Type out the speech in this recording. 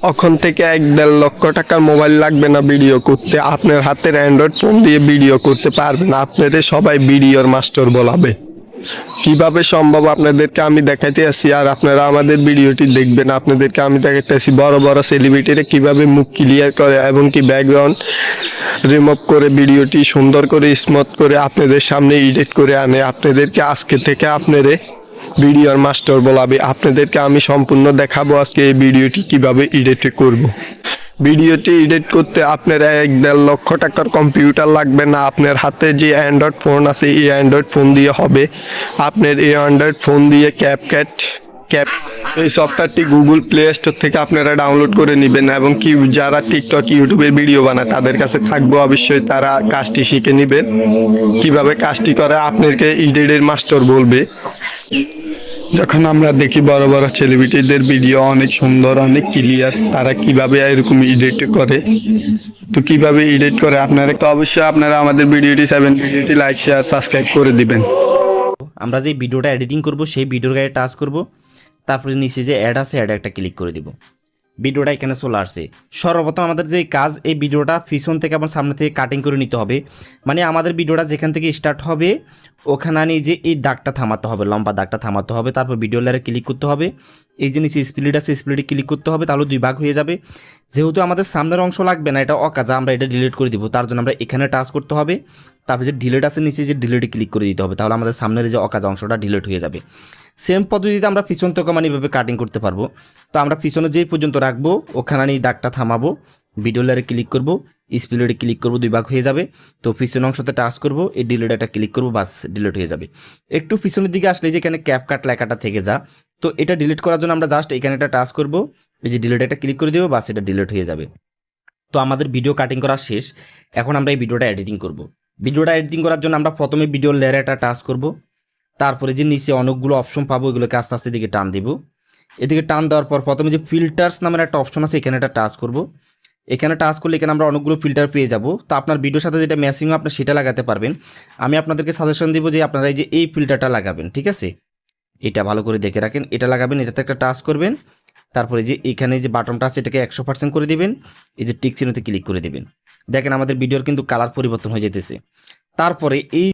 এখন থেকে 1-1.5 লক্ষ টাকার মোবাইল লাগবে না ভিডিও করতে। আপনার হাতের অ্যান্ড্রয়েড ফোন দিয়ে ভিডিও করতে পারবেন। আপনাদের সবাই ভিডিওর মাস্টার বলাবে। কিভাবে সম্ভব আপনাদেরকে আমি দেখাইতে আসি, আর আপনারা আমাদের ভিডিওটি দেখবেন। আপনাদেরকে আমি দেখাইতে আসি বড় বড় সেলিব্রিটিরা কিভাবে মুখ ক্লিয়ার করে এবং কি ব্যাকগ্রাউন্ড রিমুভ করে ভিডিওটি সুন্দর করে স্মুথ করে আপনাদের সামনে এডিট করে আনে। আপনাদেরকে আজকে থেকে আপনারে ভিডিওর মাস্টার বলাবে। আপনাদেরকে আমি সম্পূর্ণ দেখাবো আজকে এই ভিডিওটি কিভাবে এডিট করব। ভিডিওটি এডিট করতে আপনার 1-1.5 লক্ষ টাকার কম্পিউটার লাগবে না। আপনার হাতে যে অ্যান্ড্রয়েড ফোন আছে এই অ্যান্ড্রয়েড ফোন দিয়ে হবে। আপনার এই অ্যান্ড্রয়েড ফোন দিয়ে ক্যাপকাট এই সফটওয়্যারটি গুগল প্লে স্টোর থেকে আপনারা ডাউনলোড করে নেবেন এবং কি যারা টিকটক ইউটিউবে ভিডিও বানায় তাদের কাছে থাকবে, অবশ্যই তারা কাজটি শিখে নেবেন। কিভাবে কাজটি করে আপনাকে এডিটের মাস্টার বলবে। যখন আমরা দেখি বড় বড় সেলিব্রিটিদের ভিডিও অনেক সুন্দর, অনেক ক্লিয়ার, তারা কিভাবে এরকম এডিট করে, তো কিভাবে এডিট করে আপনারা তো অবশ্যই আপনারা আমাদের ভিডিওটি ভিডিওটি লাইক শেয়ার সাবস্ক্রাইব করে দিবেন। আমরা যে ভিডিওটা এডিটিং করব সেই ভিডিওর গায়ে টাচ করব, তারপরে নিচে যে অ্যাড আছে অ্যাড একটা ক্লিক করে দিব। ভিডিওটা এখানে চলে আসছে। সর্বপ্রথম আমাদের যে কাজ, এই ভিডিওটা পিছন থেকে আবার সামনে থেকে কাটিং করে নিতে হবে। মানে আমাদের ভিডিওটা যেখান থেকে স্টার্ট হবে ওখানে নিয়ে যে এই দাগটা থামাতে হবে, লম্বা দাগটা থামাতে হবে। তারপর ভিডিও লেয়ারে ক্লিক করতে হবে। এই যে নিচে স্প্লিট আছে স্প্লিটে ক্লিক করতে হবে, তাহলে 2 ভাগ হয়ে যাবে। যেহেতু আমাদের সামনের অংশ লাগবে না, এটা অকাজা, আমরা এটা ডিলিট করে দিব। তার জন্য আমরা এখানে টাচ করতে হবে, তারপর যে ডিলিট আছে নিচে যে ডিলিটে ক্লিক করে দিতে হবে, তাহলে আমাদের সামনের যে অকাজা অংশটা ডিলিট হয়ে যাবে। সেম পদ্ধতিতে আমরা পিছন থেকে মানে এভাবে কাটিং করতে পারবো। তো আমরা পিছনে যেই পর্যন্ত রাখবো ওখানে এই দাগটা থামাবো, ভিডিও লেয়ারে ক্লিক করব, স্প্লিটে ক্লিক করব, 2 ভাগ হয়ে যাবে। তো পিছনের অংশতে টাচ করব, এই ডিলিট একটা ক্লিক করব, বাস ডিলিট হয়ে যাবে। একটু পিছনের দিকে আসলে যেখানে ক্যাপকাট লেখাটা থেকে যা, তো এটা ডিলিট করার জন্য আমরা জাস্ট এখানে একটা টাচ করব, এই যে ডিলিট একটা ক্লিক করে দেবো, বাস এটা ডিলিট হয়ে যাবে। তো আমাদের ভিডিও কাটিং করা শেষ। এখন আমরা এই ভিডিওটা এডিটিং করব। ভিডিওটা এডিটিং করার জন্য আমরা প্রথমে ভিডিও লেয়ারে একটা টাচ করব, তারপরে যে নিচে অনেকগুলো অপশন পাবো, এগুলোকে আস্তে আস্তে দিকে টান দিব। এদিকে টান দেওয়ার পর প্রথমে যে ফিল্টার্স নামের একটা অপশন আছে এখানে একটা টাচ করব। এখানে টাচ করলে এখানে আমরা অনেকগুলো ফিল্টার পেয়ে যাব। তো আপনার ভিডিওর সাথে যেটা ম্যাচিং আপনি সেটা লাগাতে পারবেন। আমি আপনাদেরকে সাজেশন দিব যে আপনারা এই যে এই ফিল্টারটা লাগাবেন, ঠিক আছে? এটা ভালো করে দেখে রাখেন, এটা লাগাবেন, এটাতে একটা টাচ করবেন। তারপরে যে এখানে যে বাটনটা আছে এটাকে 100% করে দিবেন, এই যে টিক চিহ্নতে ক্লিক করে দিবেন। দেখেন আমাদের ভিডিওর কিন্তু কালার পরিবর্তন হয়ে যেতেছে। তারপরে এই